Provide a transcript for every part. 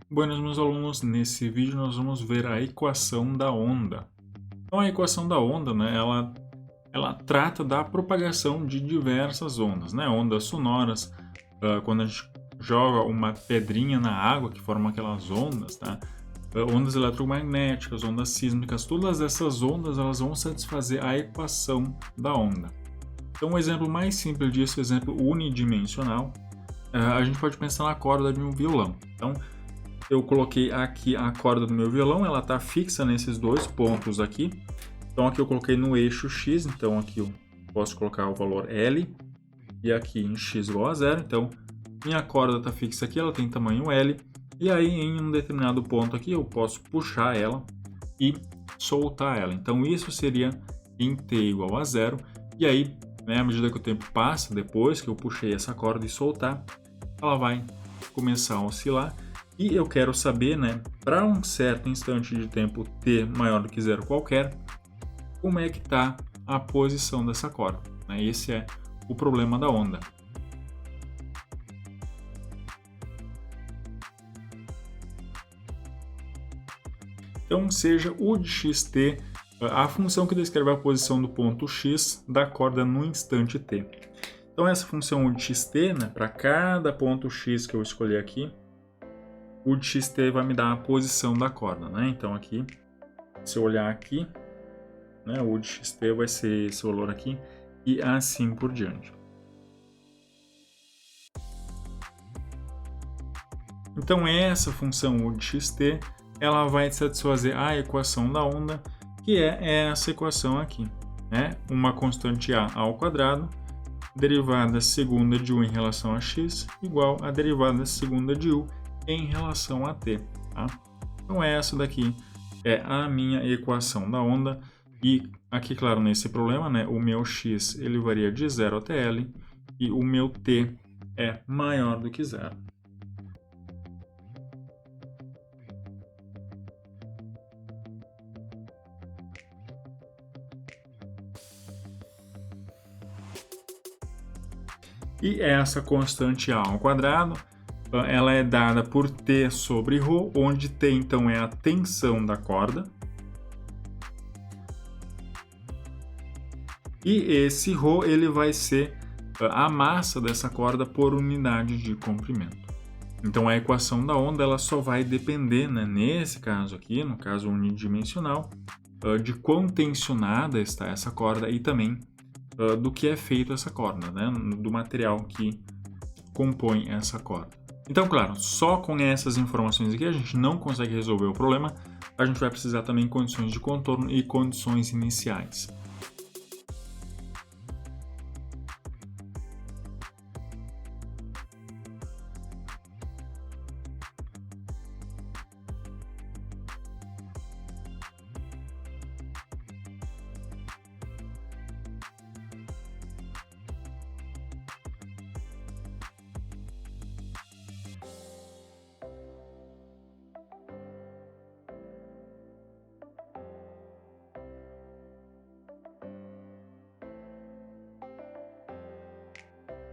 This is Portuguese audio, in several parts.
Buenos, meus alunos, nesse vídeo nós vamos ver a equação da onda. Então a equação da onda, né, ela trata da propagação de diversas ondas, né, ondas sonoras, quando a gente joga uma pedrinha na água que forma aquelas ondas, tá? Ondas eletromagnéticas, ondas sísmicas, todas essas ondas elas vão satisfazer a equação da onda. Então um exemplo mais simples disso, exemplo unidimensional, a gente pode pensar na corda de um violão. Então eu coloquei aqui a corda do meu violão, ela está fixa nesses dois pontos aqui. Então aqui eu coloquei no eixo X, então aqui eu posso colocar o valor L, e aqui em X igual a 0, então minha corda está fixa aqui, ela tem tamanho L, e aí em um determinado ponto aqui eu posso puxar ela e soltar ela. Então isso seria em T igual a 0, e aí, né, à medida que o tempo passa, depois que eu puxei essa corda e soltar, ela vai começar a oscilar. E eu quero saber, né, para um certo instante de tempo t maior do que zero qualquer, como é que está a posição dessa corda, né? Esse é o problema da onda. Então, seja o de xt a função que descreve a posição do ponto x da corda no instante t. Então, essa função u de xt, né, para cada ponto x que eu escolher aqui, o de xt vai me dar a posição da corda, né? Então aqui, se eu olhar aqui, né, o de xt vai ser esse valor aqui e assim por diante. Então essa função u de xt, ela vai satisfazer a equação da onda, que é essa equação aqui, né? Uma constante a ao quadrado, derivada segunda de u em relação a x, igual a derivada segunda de u em relação a t, tá? Então essa daqui é a minha equação da onda, e aqui, claro, nesse problema, né, o meu x ele varia de 0 até L, e o meu t é maior do que 0. E essa constante a ao quadrado, ela é dada por T sobre ρ, onde T então é a tensão da corda. E esse ρ ele vai ser a massa dessa corda por unidade de comprimento. Então a equação da onda ela só vai depender, né, nesse caso aqui, no caso unidimensional, de quão tensionada está essa corda e também do que é feito essa corda, né, do material que compõe essa corda. Então, claro, só com essas informações aqui a gente não consegue resolver o problema, a gente vai precisar também de condições de contorno e condições iniciais.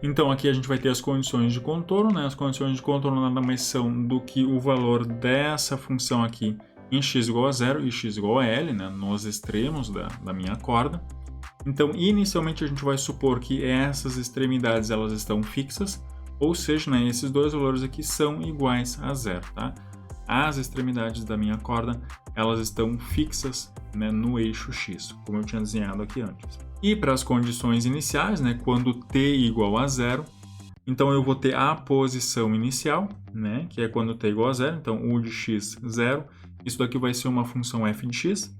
Então aqui a gente vai ter as condições de contorno, né? As condições de contorno nada mais são do que o valor dessa função aqui em x igual a 0 e x igual a L, né? Nos extremos da minha corda. Então inicialmente a gente vai supor que essas extremidades elas estão fixas, ou seja, né, esses dois valores aqui são iguais a 0, tá? As extremidades da minha corda elas estão fixas, né, no eixo x, como eu tinha desenhado aqui antes. E para as condições iniciais, né, quando t igual a 0, então eu vou ter a posição inicial, né, que é quando t igual a 0, então u de x 0, isso daqui vai ser uma função f de x.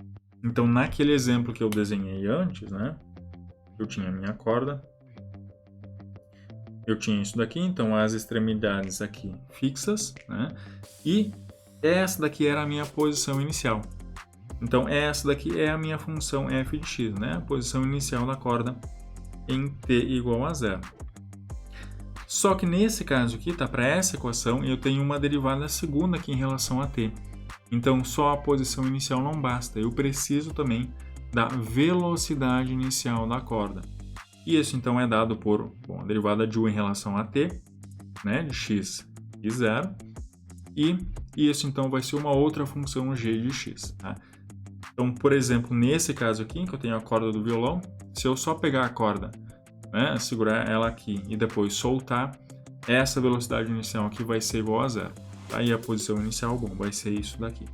Então naquele exemplo que eu desenhei antes, né, eu tinha a minha corda, eu tinha isso daqui, então as extremidades aqui fixas, né, e essa daqui era a minha posição inicial. Então essa daqui é a minha função f de x, né? A posição inicial da corda em t igual a 0. Só que nesse caso aqui, tá, para essa equação, eu tenho uma derivada segunda aqui em relação a t. Então só a posição inicial não basta, eu preciso também da velocidade inicial da corda. E isso então é dado por, bom, a derivada de u em relação a t, né, de x e 0, e e isso então vai ser uma outra função g de x. Tá? Então, por exemplo, nesse caso aqui, que eu tenho a corda do violão, se eu só pegar a corda, né, segurar ela aqui e depois soltar, essa velocidade inicial aqui vai ser igual a zero. Tá? E a posição inicial, bom, vai ser isso daqui.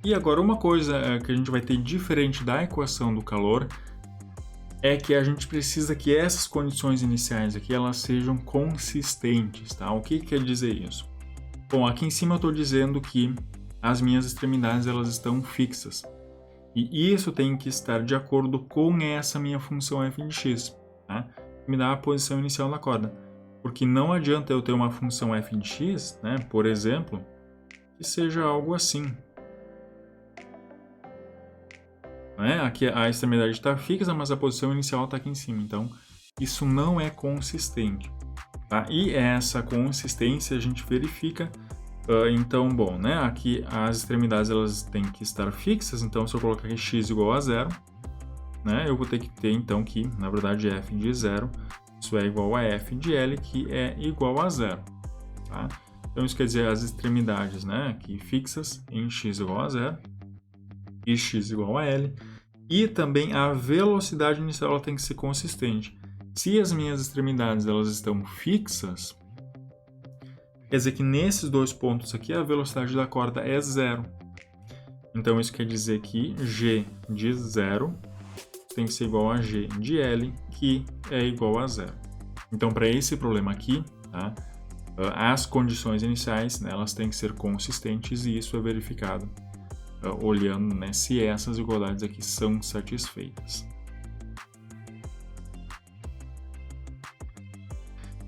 E agora uma coisa que a gente vai ter diferente da equação do calor é que a gente precisa que essas condições iniciais aqui elas sejam consistentes, tá? O que quer dizer isso? Bom, aqui em cima eu estou dizendo que as minhas extremidades elas estão fixas. E isso tem que estar de acordo com essa minha função f de x, tá? Que me dá a posição inicial da corda. Porque não adianta eu ter uma função f de x, né, por exemplo, que seja algo assim. Aqui a extremidade está fixa, mas a posição inicial está aqui em cima. Então, isso não é consistente. Tá? E essa consistência a gente verifica. Então, bom, né? Aqui as extremidades elas têm que estar fixas. Então, se eu colocar aqui x igual a zero, né, eu vou ter que ter, então, que, na verdade, f de zero, isso é igual a f de L, que é igual a zero. Tá? Então, isso quer dizer as extremidades, né, aqui fixas em x igual a zero. E x igual a L, e também a velocidade inicial ela tem que ser consistente. Se as minhas extremidades elas estão fixas, quer dizer que nesses dois pontos aqui a velocidade da corda é zero. Então isso quer dizer que g de zero tem que ser igual a g de L, que é igual a zero. Então para esse problema aqui, tá, as condições iniciais, né, elas têm que ser consistentes e isso é verificado olhando, né, se essas igualdades aqui são satisfeitas.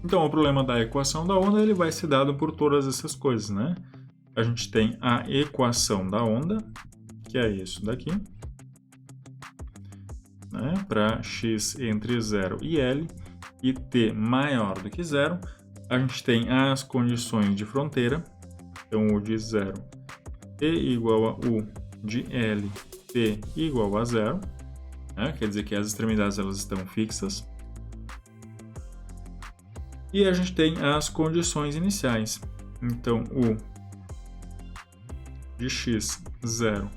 Então, o problema da equação da onda ele vai ser dado por todas essas coisas, né? A gente tem a equação da onda, que é isso daqui, né, para x entre 0 e L e t maior do que 0. A gente tem as condições de fronteira, então o de 0 t igual a u de L, t igual a zero, né? Quer dizer que as extremidades elas estão fixas. E a gente tem as condições iniciais. Então, u de x, 0,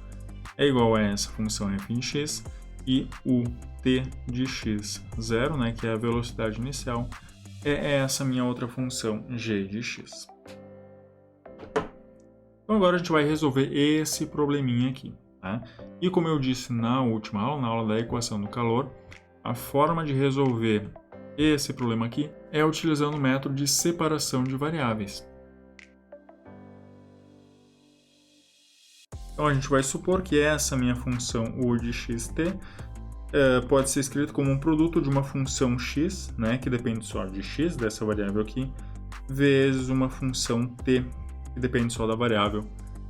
é igual a essa função f de x, e o t de x, 0, né, que é a velocidade inicial, é essa minha outra função g de x. Então agora a gente vai resolver esse probleminha aqui. Tá? E como eu disse na última aula, na aula da equação do calor, a forma de resolver esse problema aqui é utilizando o método de separação de variáveis. Então a gente vai supor que essa minha função u de xt pode ser escrito como um produto de uma função x, né, que depende só de x, dessa variável aqui, vezes uma função t, que depende só da variável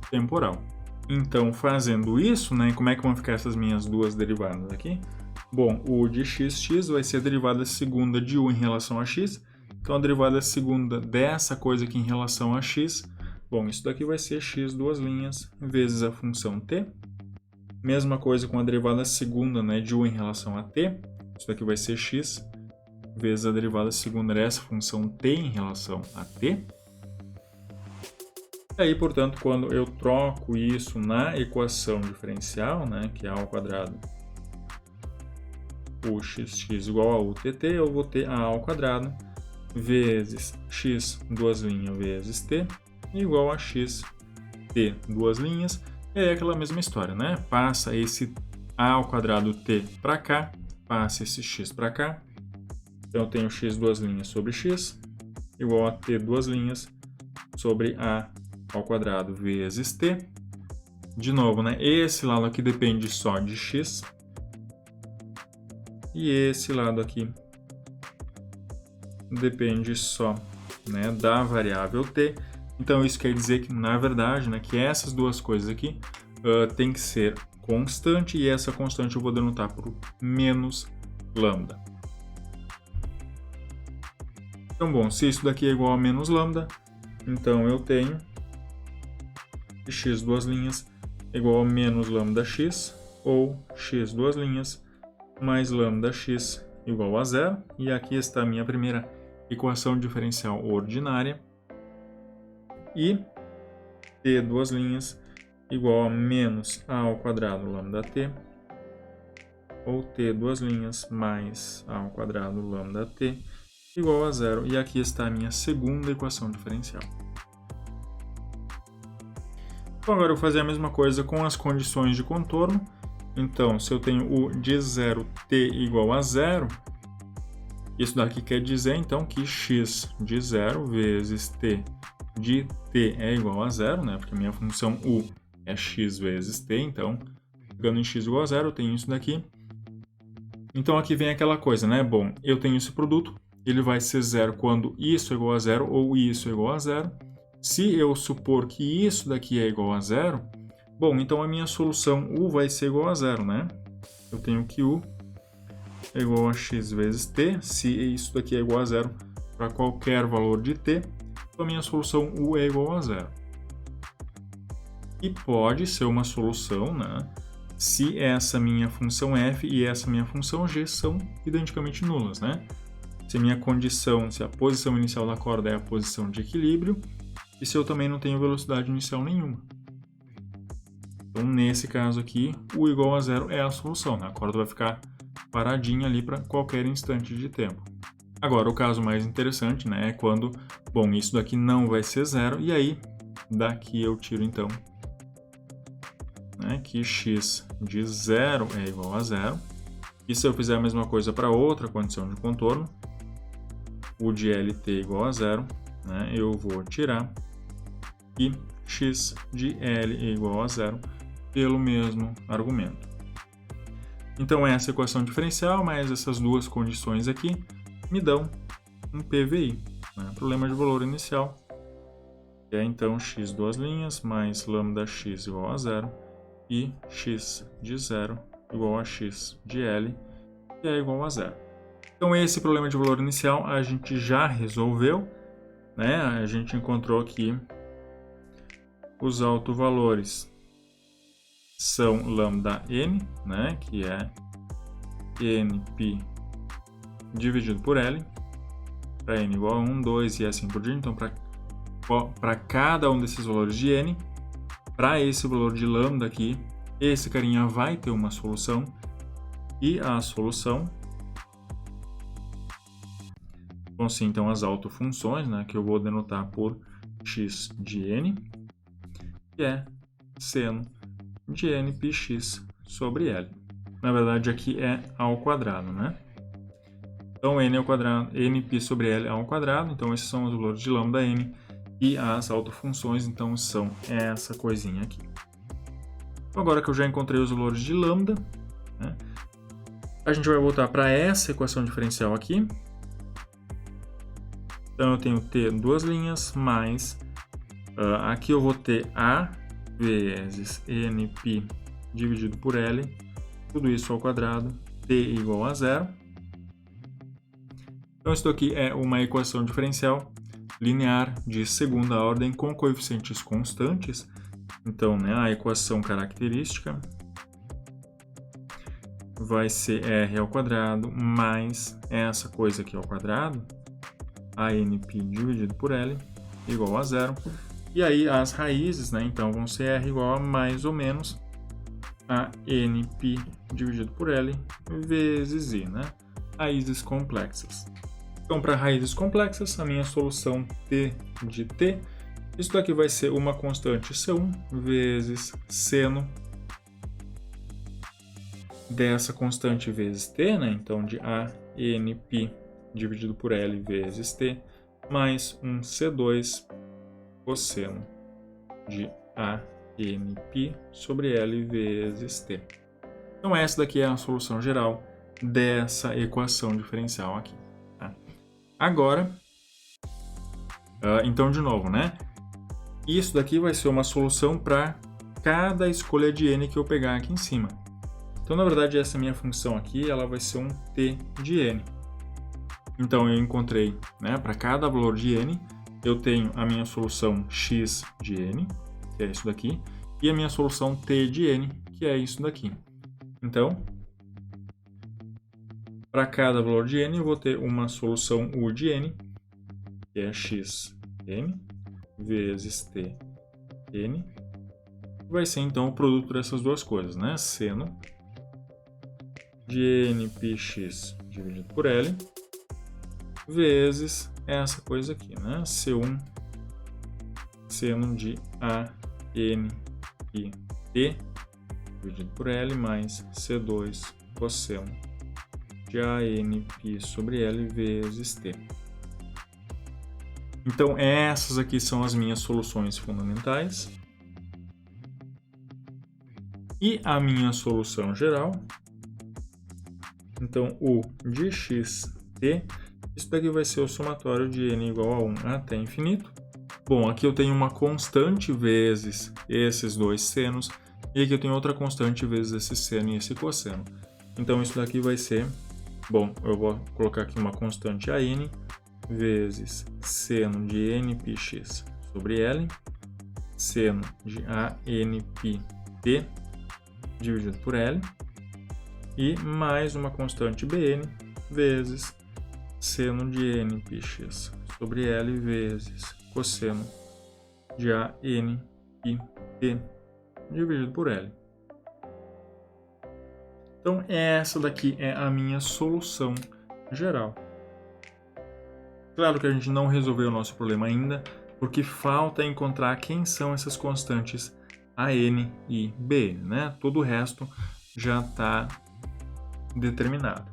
temporal. Então, fazendo isso, né, como é que vão ficar essas minhas duas derivadas aqui? Bom, o de x vai ser a derivada segunda de u em relação a x. Então, a derivada segunda dessa coisa aqui em relação a x, bom, isso daqui vai ser x duas linhas vezes a função t. Mesma coisa com a derivada segunda, né, de u em relação a t. Isso daqui vai ser x vezes a derivada segunda dessa função t em relação a t. E aí, portanto, quando eu troco isso na equação diferencial, né, que é a ao quadrado o xx igual a utt, eu vou ter a ao quadrado vezes x duas linhas vezes t igual a x t duas linhas. É aquela mesma história, né? Passa esse a ao quadrado t para cá, passa esse x para cá. Então eu tenho x duas linhas sobre x igual a t duas linhas sobre a ao quadrado vezes t. De novo, né? Esse lado aqui depende só de x. E esse lado aqui depende só, né, da variável t. Então isso quer dizer que, na verdade, né, que essas duas coisas aqui tem que ser constante, e essa constante eu vou denotar por menos lambda. Então, bom, se isso daqui é igual a menos lambda, então eu tenho que x duas linhas é igual a menos lambda x, ou x duas linhas mais lambda x igual a zero. E aqui está a minha primeira equação diferencial ordinária, e t duas linhas igual a menos a ao quadrado lambda t, ou t duas linhas mais a ao quadrado lambda t igual a zero. E aqui está a minha segunda equação diferencial. Então agora eu vou fazer a mesma coisa com as condições de contorno. Então, se eu tenho o de 0 t igual a zero, isso daqui quer dizer então que x de 0 vezes t de t é igual a zero, né? Porque a minha função u é x vezes t, então, ficando em x igual a zero, eu tenho isso daqui. Então aqui vem aquela coisa, né? Bom, eu tenho esse produto, ele vai ser zero quando isso é igual a zero ou isso é igual a zero. Se eu supor que isso daqui é igual a zero, bom, então a minha solução u vai ser igual a zero, né? Eu tenho que u é igual a x vezes t, se isso daqui é igual a zero para qualquer valor de t, então a minha solução u é igual a zero. E pode ser uma solução, né? Se essa minha função f e essa minha função g são identicamente nulas, né? Se a minha condição, se a posição inicial da corda é a posição de equilíbrio, e se eu também não tenho velocidade inicial nenhuma. Então, nesse caso aqui, u igual a zero é a solução, né? A corda vai ficar paradinha ali para qualquer instante de tempo. Agora, o caso mais interessante, né, é quando, bom, isso daqui não vai ser zero, e aí, daqui eu tiro, então, né, que x de zero é igual a zero. E se eu fizer a mesma coisa para outra condição de contorno, u de lt igual a zero, né, eu vou tirar, e x de L é igual a zero pelo mesmo argumento. Então essa equação diferencial mais essas duas condições aqui me dão um PVI, né, problema de valor inicial, que é então x duas linhas mais lambda x igual a zero e x de zero igual a x de L, que é igual a zero. Então esse problema de valor inicial a gente já resolveu, né? A gente encontrou aqui os autovalores são lambda n, né, que é nπ dividido por L, para n igual a 1, 2 e assim por diante. Então, para cada um desses valores de n, para esse valor de lambda aqui, esse carinha vai ter uma solução, e a solução vão ser então as autofunções, né, que eu vou denotar por x de n, que é seno de nπx sobre L. Na verdade, aqui é ao quadrado, né? Então, n ao quadrado, nπ sobre L ao quadrado. Então, esses são os valores de lambda n. E as autofunções, então, são essa coisinha aqui. Então, agora que eu já encontrei os valores de lambda, né, a gente vai voltar para essa equação diferencial aqui. Então, eu tenho t duas linhas, mais... aqui eu vou ter a vezes nπ dividido por L, tudo isso ao quadrado, t igual a zero. Então, isso aqui é uma equação diferencial linear de segunda ordem com coeficientes constantes. Então, né, a equação característica vai ser r ao quadrado mais essa coisa aqui ao quadrado, a nπ dividido por L, igual a zero. E aí as raízes, né, então vão ser r igual a mais ou menos a nπ dividido por L vezes i, né? Raízes complexas. Então, para raízes complexas, a minha solução t de t, isso daqui vai ser uma constante C1 vezes seno dessa constante vezes t, né? Então, de a nπ dividido por L vezes t, mais um C2 cosseno de a nπ sobre L vezes t. Então, essa daqui é a solução geral dessa equação diferencial aqui. Tá? Agora, então, de novo, né? Isso daqui vai ser uma solução para cada escolha de n que eu pegar aqui em cima. Então, na verdade, essa minha função aqui, ela vai ser um t de n. Então, eu encontrei, né, para cada valor de n, eu tenho a minha solução x de n, que é isso daqui, e a minha solução t de n, que é isso daqui. Então, para cada valor de n, eu vou ter uma solução u de n, que é xn, vezes tn, vai ser então o produto dessas duas coisas, né? Seno de npx dividido por L, vezes essa coisa aqui, né? C1 seno de ANPT dividido por L mais C2 cosseno de ANP sobre L vezes T. Então, essas aqui são as minhas soluções fundamentais. E a minha solução geral, então, o de xt, isso daqui vai ser o somatório de n igual a 1 até infinito. Bom, aqui eu tenho uma constante vezes esses dois senos, e aqui eu tenho outra constante vezes esse seno e esse cosseno. Então, isso daqui vai ser, bom, eu vou colocar aqui uma constante AN vezes seno de npx sobre L, seno de ANPT dividido por L, e mais uma constante Bn vezes seno de npx sobre L vezes cosseno de ANPT dividido por L. Então, essa daqui é a minha solução geral. Claro que a gente não resolveu o nosso problema ainda, porque falta encontrar quem são essas constantes AN e BN, né? Todo o resto já está determinado.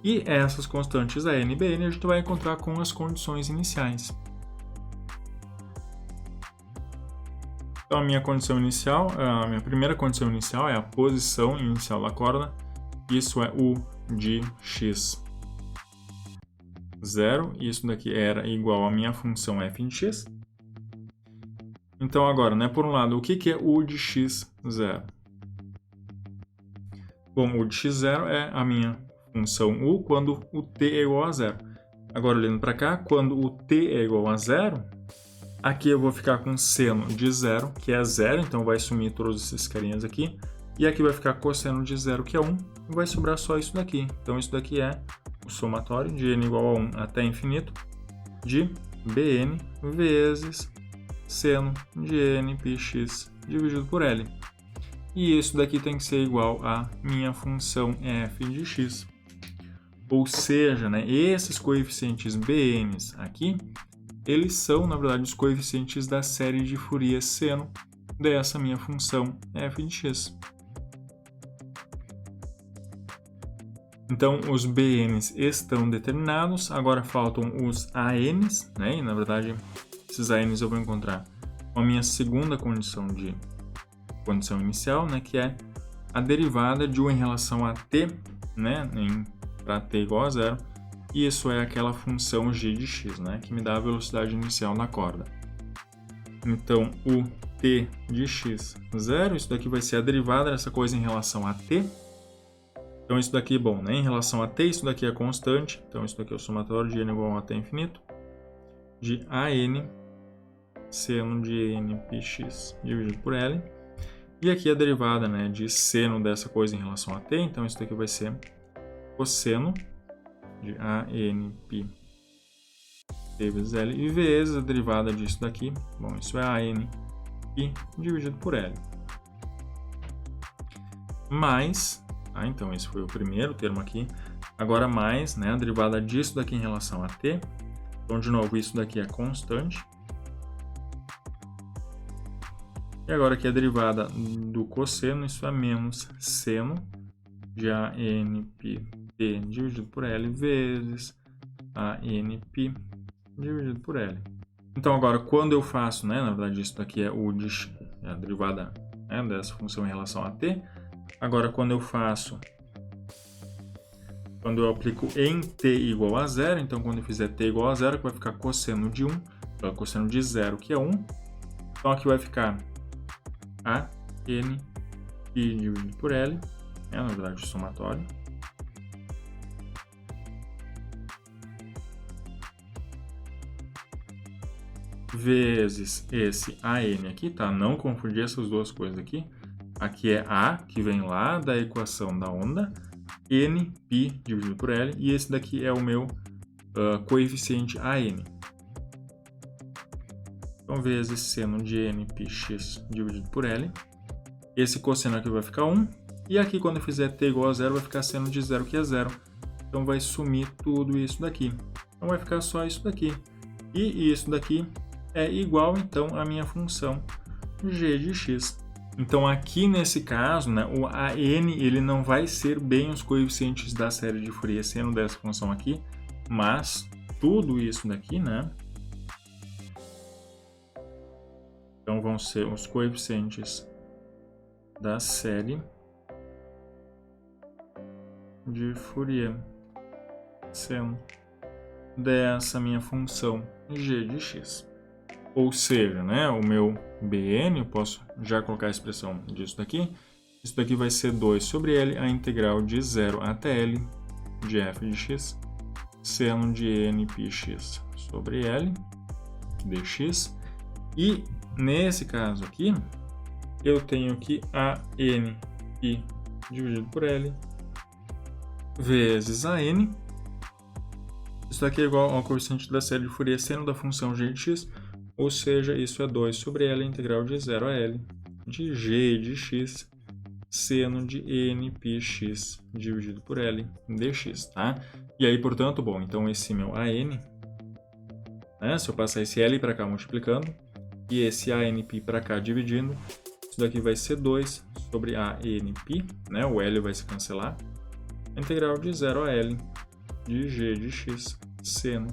E essas constantes AN e BN a gente vai encontrar com as condições iniciais. Então, a minha primeira condição inicial é a posição inicial da corda. Isso é U de x0. Isso daqui era igual à minha função f de x. Então, agora, né, por um lado, o que é U de x0? Bom, U de x0 é a minha função U quando o t é igual a 0. Agora, olhando para cá, quando o t é igual a 0, aqui eu vou ficar com seno de 0, que é 0, então vai sumir todos esses carinhas aqui. E aqui vai ficar cosseno de 0, que é 1, e vai sobrar só isso daqui. Então, isso daqui é o somatório de n igual a 1 até infinito de Bn vezes seno de npx dividido por L. E isso daqui tem que ser igual à minha função f de x. Ou seja, né, esses coeficientes Bn's aqui, eles são, na verdade, os coeficientes da série de Fourier seno dessa minha função f de x. Então, os Bn's estão determinados, agora faltam os AN's, né? E, na verdade, esses AN's eu vou encontrar com a minha segunda condição de condição inicial, né? Que é a derivada de U em relação a t, né? Para t igual a 0, e isso é aquela função g de x, né? Que me dá a velocidade inicial na corda. Então, o t de x0, isso daqui vai ser a derivada dessa coisa em relação a t. Então, isso daqui, bom, né? Em relação a t, isso daqui é constante. Então, isso daqui é o somatório de n igual a t infinito de AN seno de npx dividido por L. E aqui a derivada, né, de seno dessa coisa em relação a t. Então, isso daqui vai ser cosseno de ANP vezes L e vezes a derivada disso daqui. Bom, isso é ANP dividido por L. Mais... então, esse foi o primeiro termo aqui. Agora, mais, né, a derivada disso daqui em relação a t. Então, de novo, isso daqui é constante. E agora aqui a derivada do cosseno, isso é menos seno de ANPT dividido por L vezes ANP dividido por L. Então, agora, quando eu faço, né, na verdade, isso daqui é a derivada, né, dessa função em relação a t. Agora, quando eu aplico em t igual a 0, então quando eu fizer t igual a 0, vai ficar cosseno de 1, cosseno de 0, que é 1. Então, aqui vai ficar a n pi dividido por L, na verdade, o somatório. Vezes esse AN aqui, tá? Não confundir essas duas coisas aqui. Aqui é A, que vem lá da equação da onda, N, π dividido por L, e esse daqui é o meu coeficiente AN. Então, vezes seno de n πx dividido por L. Esse cosseno aqui vai ficar 1. E aqui, quando eu fizer t igual a 0, vai ficar seno de 0, que é 0. Então, vai sumir tudo isso daqui. Então, vai ficar só isso daqui. E isso daqui é igual, então, à minha função g de x. Então, aqui nesse caso, né, o AN ele não vai ser bem os coeficientes da série de Fourier seno dessa função aqui, mas tudo isso daqui, né? Então, vão ser os coeficientes da série de Fourier seno dessa minha função g de x. Ou seja, né, o meu Bn, eu posso já colocar a expressão disso daqui. Isso daqui vai ser 2 sobre L, a integral de 0 até L de f de x, seno de n πx sobre L dx. E nesse caso aqui, eu tenho que a n π dividido por L vezes a n. Isso daqui é igual ao coeficiente da série de Fourier seno da função g de x, ou seja, isso é 2 sobre L, integral de 0 a L de g de x, seno de n πx dividido por L dx, tá? E aí, portanto, bom, então esse meu AN, né, se eu passar esse L para cá multiplicando, e esse ANπ para cá dividindo, isso daqui vai ser 2 sobre ANπ, né, o L vai se cancelar, integral de 0 a L de g de x, seno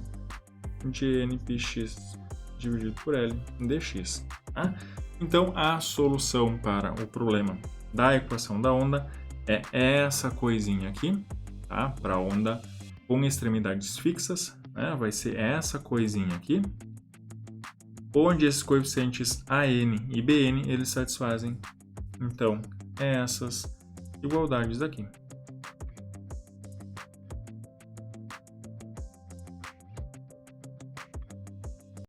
de n πx dividido por L dx. Tá? Então, a solução para o problema da equação da onda é essa coisinha aqui, tá? Para a onda com extremidades fixas, né? Vai ser essa coisinha aqui, onde esses coeficientes AN e BN eles satisfazem, então, essas igualdades aqui.